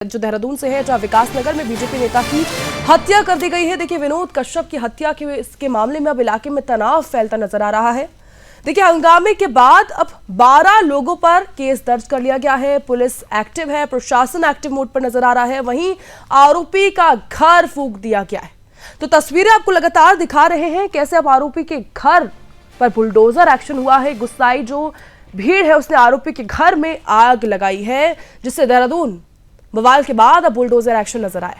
जो देहरादून से है, जहां विकासनगर में बीजेपी नेता की हत्या कर दी गई है। देखिए, विनोद कश्यप की हत्या के इसके मामले में अब इलाके में तनाव फैलता नजर आ रहा है। देखिए, हंगामे के बाद अब 12 लोगों पर केस दर्ज कर लिया गया है। पुलिस एक्टिव है, प्रशासन एक्टिव मोड पर नजर आ रहा है। वहीं आरोपी का घर फूंक दिया गया है। तो तस्वीरें आपको लगातार दिखा रहे हैं कैसे अब आरोपी के घर पर बुलडोजर एक्शन हुआ है। गुस्साई जो भीड़ है उसने आरोपी के घर में आग लगाई है, जिससे देहरादून बवाल के बाद अब बुलडोजर एक्शन नजर आया।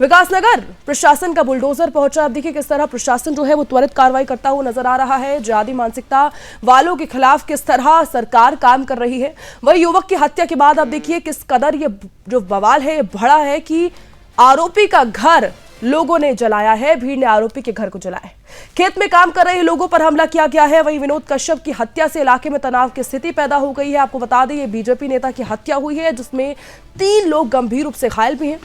विकासनगर प्रशासन का बुलडोजर पहुंचा। अब देखिए किस तरह प्रशासन जो है वो त्वरित कार्रवाई करता हुआ नजर आ रहा है। जिहादी मानसिकता वालों के खिलाफ किस तरह सरकार काम कर रही है। वही युवक की हत्या के बाद अब देखिए किस कदर ये जो बवाल है ये बढ़ा है कि आरोपी का घर लोगों ने जलाया है। भीड़ ने आरोपी के घर को जलाया है। खेत में काम कर रहे लोगों पर हमला किया गया है। वहीं विनोद कश्यप की हत्या से इलाके में तनाव की स्थिति पैदा हो गई है। आपको बता दें, ये बीजेपी नेता की हत्या हुई है, जिसमें 3 लोग गंभीर रूप से घायल भी हैं।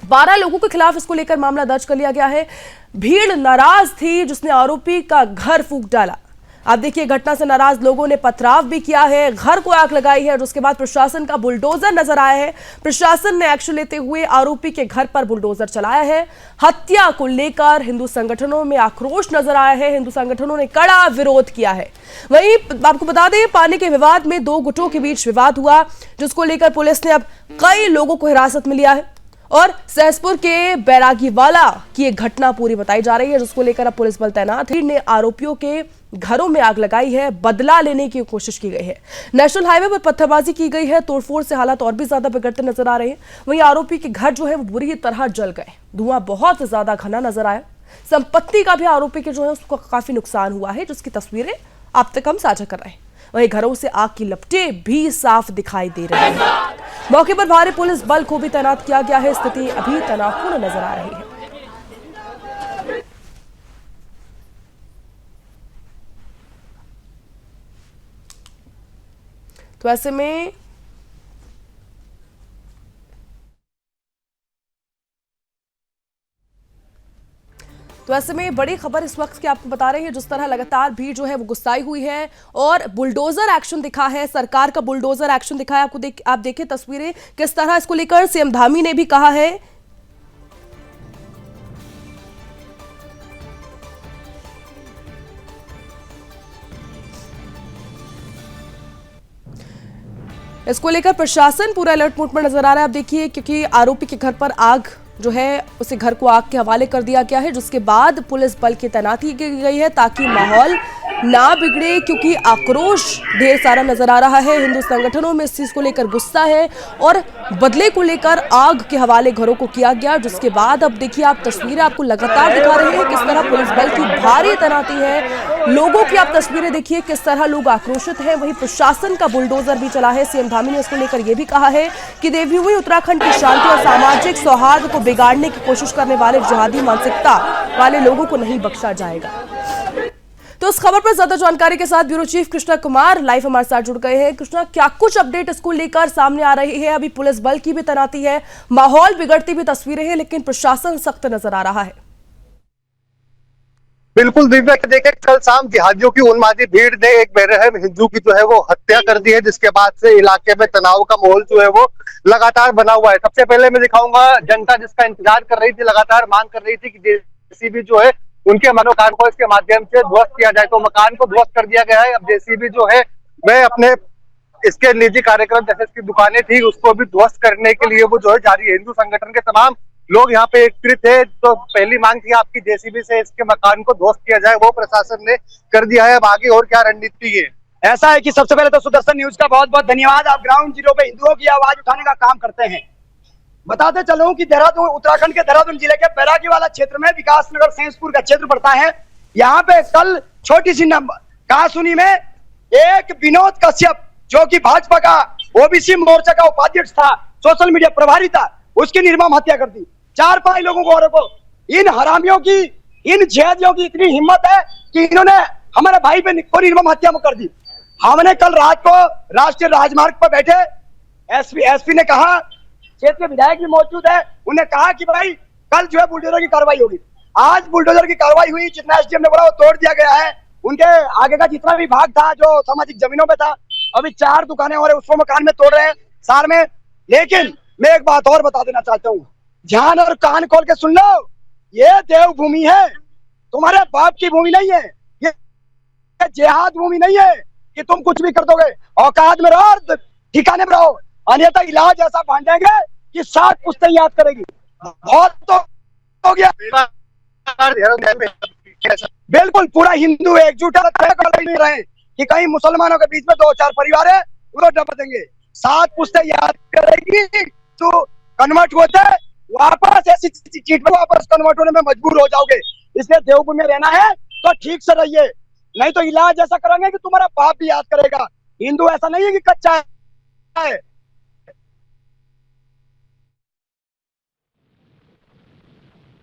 12 लोगों के खिलाफ इसको लेकर मामला दर्ज कर लिया गया है। भीड़ नाराज थी, जिसने आरोपी का घर फूंक डाला। आप देखिए, घटना से नाराज लोगों ने पथराव भी किया है, घर को आग लगाई है। और उसके बाद प्रशासन का बुलडोजर नजर आया है। प्रशासन ने एक्शन लेते हुए आरोपी के घर पर बुलडोजर चलाया है। हत्या को लेकर हिंदू संगठनों में आक्रोश नजर आया है। हिंदू संगठनों ने कड़ा विरोध किया है। वहीं आपको बता दें, पानी के विवाद में 2 गुटों के बीच विवाद हुआ, जिसको लेकर पुलिस ने अब कई लोगों को हिरासत में लिया है। और सहसपुर के बैरागीवाला की एक घटना पूरी बताई जा रही है, जिसको लेकर अब पुलिस बल तैनात है। ने आरोपियों के घरों में आग लगाई है, बदला लेने की कोशिश की गई है। नेशनल हाईवे पर पत्थरबाजी की गई है। तोड़फोड़ से हालात और भी ज्यादा बिगड़ते नजर आ रहे हैं। वहीं आरोपी के घर जो है वो बुरी तरह जल गए। धुआं बहुत ज्यादा घना नजर आया। संपत्ति का भी आरोपी के जो है उसको काफी नुकसान हुआ है, जिसकी तस्वीरें आप तक हम साझा कर रहे हैं। वहीं घरों से आग की लपटें भी साफ दिखाई दे रही हैं। मौके पर भारी पुलिस बल को भी तैनात किया गया है। स्थिति अभी तनावपूर्ण नजर आ रही है। तो ऐसे में बड़ी खबर इस वक्त की आपको बता रहे हैं। जिस तरह लगातार भीड़ जो है वो गुस्साई हुई है और बुलडोजर एक्शन दिखा है, सरकार का बुलडोजर एक्शन दिखा है। आप देखिए तस्वीरें किस तरह इसको लेकर सीएम धामी ने भी कहा है। इसको लेकर प्रशासन पूरा अलर्ट मोड पर नजर आ रहा है। आप देखिए, क्योंकि आरोपी के घर पर आग जो है उसे घर को आग के हवाले कर दिया गया है, जिसके बाद पुलिस बल की तैनाती की गई है ताकि माहौल ना बिगड़े, क्योंकि आक्रोश ढेर सारा नजर आ रहा है। हिंदू संगठनों में इस चीज को लेकर गुस्सा है और बदले को लेकर आग के हवाले घरों को किया गया। जिसके बाद अब देखिए, आप तस्वीरें आपको लगातार दिखा रहे हैं किस तरह पुलिस बल की भारी तैनाती है। लोगों की आप तस्वीरें देखिए किस तरह लोग आक्रोशित हैं। वहीं प्रशासन का बुलडोजर भी चला है। सीएम धामी ने इसको लेकर यह भी कहा है कि देवभूमि उत्तराखंड की शांति और सामाजिक सौहार्द को बिगाड़ने की कोशिश करने वाले जिहादी मानसिकता वाले लोगों को नहीं बख्शा जाएगा। तो इस खबर पर ज्यादा जानकारी के साथ bureau chief Krishna Kumar live हमारे साथ जुड़ गए हैं। कृष्णा, क्या कुछ अपडेट इसको लेकर सामने आ रही है? अभी पुलिस बल की भी तैनाती है, माहौल बिगड़ती भी तस्वीरें हैं, लेकिन प्रशासन सख्त नजर आ रहा है। बिल्कुल दिव्या, देखे कल शाम जिहादियों की उन्मादी भीड़ ने एक बेरहम हिंदू की जो है वो हत्या कर दी है, जिसके बाद से इलाके में तनाव का माहौल जो है वो लगातार बना हुआ है। सबसे पहले मैं दिखाऊंगा जनता जिसका इंतजार कर रही थी, लगातार मांग कर रही थी कि जेसीबी जो है उनके मनोकान को इसके माध्यम से ध्वस्त किया जाए। तो मकान को ध्वस्त कर दिया गया है। अब जेसीबी जो है मैं अपने इसके निजी कार्यक्रम जैसे इसकी दुकानें थी उसको भी ध्वस्त करने के लिए वो जो है जारी है। हिंदू संगठन के तमाम लोग यहाँ पे एकत्रित है। तो पहली मांग थी आपकी जेसीबी से इसके मकान को ध्वस्त किया जाए, वो प्रशासन ने कर दिया है। अब आगे और क्या रणनीति है? ऐसा है कि सबसे पहले तो सुदर्शन न्यूज का बहुत बहुत धन्यवाद। आप ग्राउंड जीरो पे हिंदुओं की आवाज उठाने का काम करते हैं। बताते चलूं कि देहरादून, उत्तराखंड के देहरादून जिले के बैरागीवाला क्षेत्र में विकासनगर सहसपुर का क्षेत्र पड़ता है। यहाँ पे कल छोटी सी कहासुनी में एक विनोद कश्यप, जो कि भाजपा का ओबीसी मोर्चा का उपाध्यक्ष था, सोशल मीडिया प्रभारी था, उसकी निर्मम हत्या कर दी। 4-5 लोगों को इन हरामियों की, इन जिहादियों की इतनी हिम्मत है कि इन्होंने हमारे भाई पे निर्मम हत्या कर दी। हमने कल रात को राष्ट्रीय राजमार्ग पर बैठे एसपी ने कहा, क्षेत्र विधायक भी मौजूद है, उन्हें कहा कि भाई कल जो है बुलडोजर की कार्रवाई होगी। आज बुलडोजर की कार्रवाई हुई। जितना एसडीएम ने बोला वो तोड़ दिया गया है। उनके आगे का जितना भी भाग था जो सामाजिक जमीनों पे था, अभी 4 दुकानें और उसको मकान में तोड़ रहे हैं सार में। लेकिन मैं एक बात और बता देना चाहता हूँ, ध्यान और कान खोल के सुन लो, ये देवभूमि है, तुम्हारे बाप की भूमि नहीं है, ये जिहाद भूमि नहीं है कि तुम कुछ भी कर दोगे। औकात में रहो और ठिकाने में रहो, अन्यथा इलाज ऐसा बांटेंगे कि 7 पुश्तें याद करेगी। बहुत तो हो गया। बिल्कुल पूरा हिंदू एकजुट रहे कि कहीं मुसलमानों के बीच में 2-4 परिवार है वो डब देंगे। 7 पुश्तें याद करेगी तो कन्वर्ट होते वापस ऐसी चीज में वापस कन्वर्ट होने में मजबूर हो जाओगे। इसलिए देवभूमि में रहना है तो ठीक से रहिए, नहीं तो इलाज ऐसा करेंगे कि तुम्हारा बाप भी याद करेगा। हिंदू ऐसा नहीं है कि कच्चा है।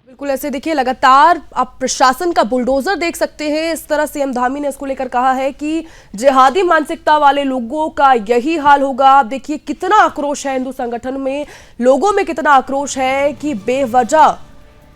बिल्कुल ऐसे देखिए लगातार आप प्रशासन का बुलडोजर देख सकते हैं। इस तरह सीएम धामी ने इसको लेकर कहा है कि जिहादी मानसिकता वाले लोगों का यही हाल होगा। आप देखिए कितना आक्रोश है हिंदू संगठन में, लोगों में कितना आक्रोश है कि बेवजह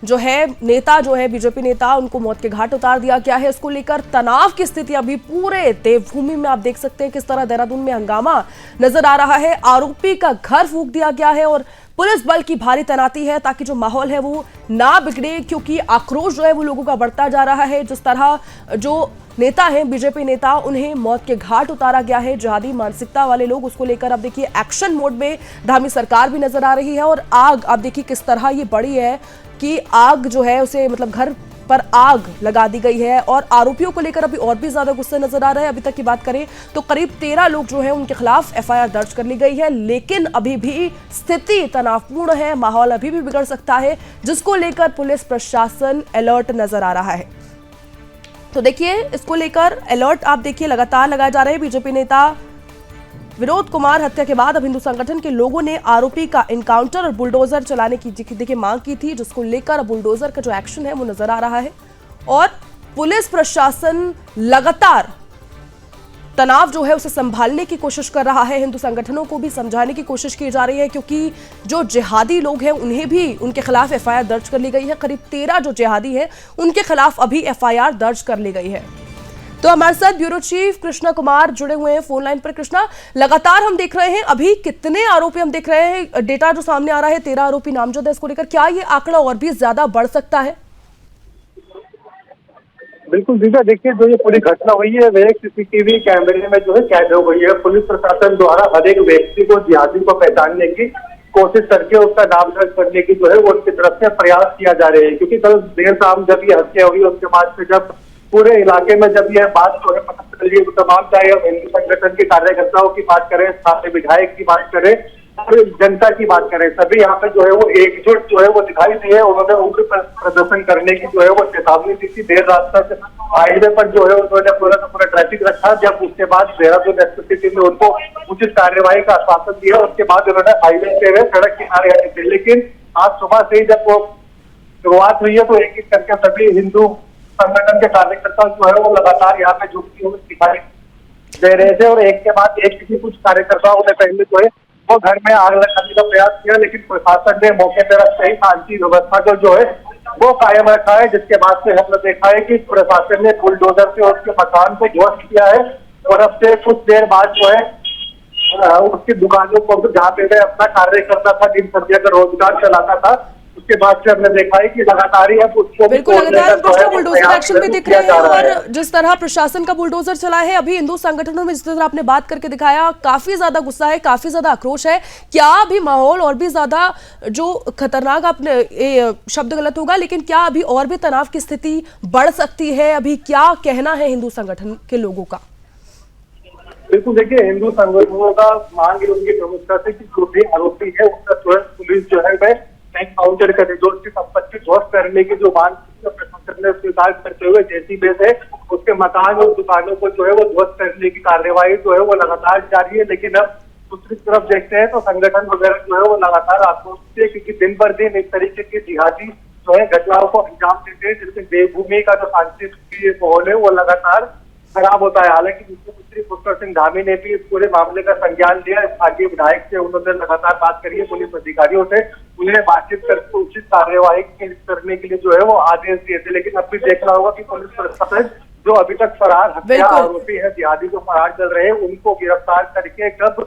जो है नेता जो है बीजेपी नेता उनको मौत के घाट उतार दिया गया है। इसको लेकर तनाव की स्थिति अभी पूरे देवभूमि में आप देख सकते हैं किस तरह देहरादून में हंगामा नजर आ रहा है। आरोपी का घर फूंक दिया गया है और पुलिस बल की भारी तैनाती है ताकि जो माहौल है वो ना बिगड़े, क्योंकि आक्रोश जो है वो लोगों का बढ़ता जा रहा है। जिस तरह जो नेता हैं बीजेपी नेता उन्हें मौत के घाट उतारा गया है, जिहादी मानसिकता वाले लोग, उसको लेकर अब देखिए एक्शन मोड में धामी सरकार भी नजर आ रही है। और आग आप देखिए किस तरह ये बढ़ी है कि आग जो है उसे मतलब घर पर आग लगा दी गई है और आरोपियों को लेकर अभी और भी ज्यादा गुस्से नजर आ रहे हैं। अभी तक की बात करें तो करीब 13 लोग जो हैं उनके खिलाफ एफआईआर दर्ज कर ली गई है, लेकिन अभी भी स्थिति तनावपूर्ण है, माहौल अभी भी बिगड़ सकता है, जिसको लेकर पुलिस प्रशासन अलर्ट नजर आ रहा है। तो देखिए इसको लेकर अलर्ट आप देखिए लगातार लगाए जा रहे हैं। बीजेपी नेता विनोद कुमार हत्या के बाद अब हिंदू संगठन के लोगों ने आरोपी का एनकाउंटर और बुलडोजर चलाने की देखिए मांग की थी, जिसको लेकर अब बुलडोजर का जो एक्शन है वो नजर आ रहा है। और पुलिस प्रशासन लगातार तनाव जो है उसे संभालने की कोशिश कर रहा है। हिंदू संगठनों को भी समझाने की कोशिश की जा रही है, क्योंकि जो जिहादी लोग हैं उन्हें भी उनके खिलाफ एफआईआर दर्ज कर ली गई है। करीब 13 जो जिहादी हैं उनके खिलाफ अभी एफआईआर दर्ज कर ली गई है। तो हमारे साथ ब्यूरो चीफ कृष्णा कुमार जुड़े हुए हैं फोन लाइन पर। कृष्णा, लगातार हम देख रहे हैं अभी कितने आरोपी हम देख रहे हैं, डेटा जो सामने आ रहा है 13 आरोपी नामजद है, इसको लेकर क्या ये आंकड़ा और भी ज्यादा बढ़ सकता है? बिल्कुल दीदा, देखिए जो ये पूरी घटना हुई है वह सीसीटीवी कैमरे में जो है कैद हो गई है। पुलिस प्रशासन द्वारा हर एक व्यक्ति को जिहादी को पहचानने की कोशिश करके उसका नाम दर्ज करने की जो है वो उनकी तरफ से प्रयास किया जा रहे हैं, क्योंकि कल देर शाम जब ये हत्या हुई उसके बाद से जब पूरे इलाके में जब यह बात जो है पता चल रही है, तमाम चाहे हम हिंदू संगठन के कार्यकर्ताओं की बात करें, स्थानीय विधायक की बात करें और जनता की बात करें, सभी यहाँ पे जो है वो एकजुट जो है वो दिखाई दी है। उन्होंने उग्र प्रदर्शन करने की जो है वो चेतावनी दी थी। देर रात तक हाईवे पर जो है उन्होंने पूरा ट्रैफिक रखा, जब उसके बाद देहरादून एसपी ने उनको उचित कार्यवाही का आश्वासन दिया, उसके बाद उन्होंने हाईवे से सड़क किनारे आए थे। लेकिन आज सुबह से ही जब वो शुरुआत हुई है तो एक एक करके सभी हिंदू संगठन के कार्यकर्ता जो है वो लगातार यहाँ पे जुटती हुई दिखाई दे रहे थे और एक के बाद एक किसी कुछ कार्यकर्ताओं ने पहले जो है वो घर में आग लगाने का प्रयास किया, लेकिन प्रशासन ने मौके पर सही शांति व्यवस्था को जो है वो कायम रखा है, जिसके बाद से हमने देखा है कि प्रशासन ने बुलडोजर से उसके मकान को ध्वस्त किया है और अब से कुछ देर बाद जो है उसकी दुकानों को जहाँ पे वह अपना कार्य करता था, दिन संध्या का रोजगार चलाता था, उसके बाद से हमने देखा है कि लगातार ही अब उसको बिल्कुल लगातार बुलडोजर एक्शन भी दिख रहे हैं। और जिस तरह प्रशासन का बुलडोजर चला है, अभी हिंदू संगठनों में जिस तरह आपने बात करके दिखाया, काफी ज्यादा गुस्सा है, काफी ज्यादा आक्रोश है। क्या अभी माहौल और भी ज्यादा जो खतरनाक, आपने शब्द गलत होगा, लेकिन क्या अभी और भी तनाव की स्थिति बढ़ सकती है? अभी क्या कहना है हिंदू संगठन के लोगों का? बिल्कुल देखिए, हिंदू संगठनों का मांग है उनकी प्रमुखता से कि जो भी आरोपी है उसका तुरंत पुलिस जो है वह एनकाउंटर करे, जो उसकी संपत्ति ध्वस्त करने की जो मांग प्रशासन ने स्वीकार करते हुए जेसीबी से उसके मकान और दुकानों को जो है वो ध्वस्त करने की कार्यवाही जो है वो लगातार जारी है। लेकिन अब दूसरी तरफ देखते हैं तो संगठन वगैरह जो है वो लगातार आक्रोशित है, क्योंकि दिन पर दिन इस तरीके की जिहादी जो है घटनाओं को अंजाम देते हैं, जिससे देवभूमि का जो शांति माहौल है वो लगातार खराब होता है। हालांकि मुख्यमंत्री पुष्कर सिंह धामी ने भी इस पूरे मामले का संज्ञान लिया। स्थानीय विधायक से उन्होंने लगातार बात करी है, पुलिस अधिकारियों से उन्हें बातचीत करके उचित कार्यवाही करने के लिए जो है वो आदेश दिए थे। लेकिन अब भी देखना होगा कि पुलिस प्रशासन जो अभी तक फरार हत्या आरोपी है, जिहादी जो फरार चल रहे हैं, उनको गिरफ्तार करके कब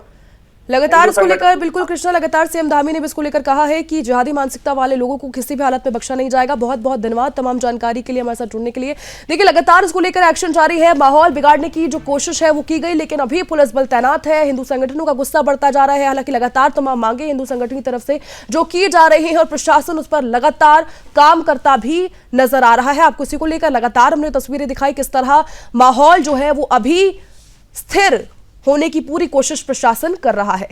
लगातार हिंदू इसको संगठन- लेकर बिल्कुल कृष्णा, लगातार सीएम धामी ने भी इसको लेकर कहा है कि जिहादी मानसिकता वाले लोगों को किसी भी हालत में बख्शा नहीं जाएगा। बहुत बहुत धन्यवाद तमाम जानकारी के लिए, हमारे साथ जुड़ने के लिए। देखिए लगातार इसको लेकर एक्शन जारी है, माहौल बिगाड़ने की जो कोशिश है वो की गई, लेकिन अभी पुलिस बल तैनात है। हिंदू संगठनों का गुस्सा बढ़ता जा रहा है। हालांकि लगातार तमाम मांगे हिंदू संगठन की तरफ से जो की जा रही है और प्रशासन उस पर लगातार काम करता भी नजर आ रहा है। आपको इसी को लेकर लगातार हमने तस्वीरें दिखाई किस तरह माहौल जो है वो अभी स्थिर होने की पूरी कोशिश प्रशासन कर रहा है।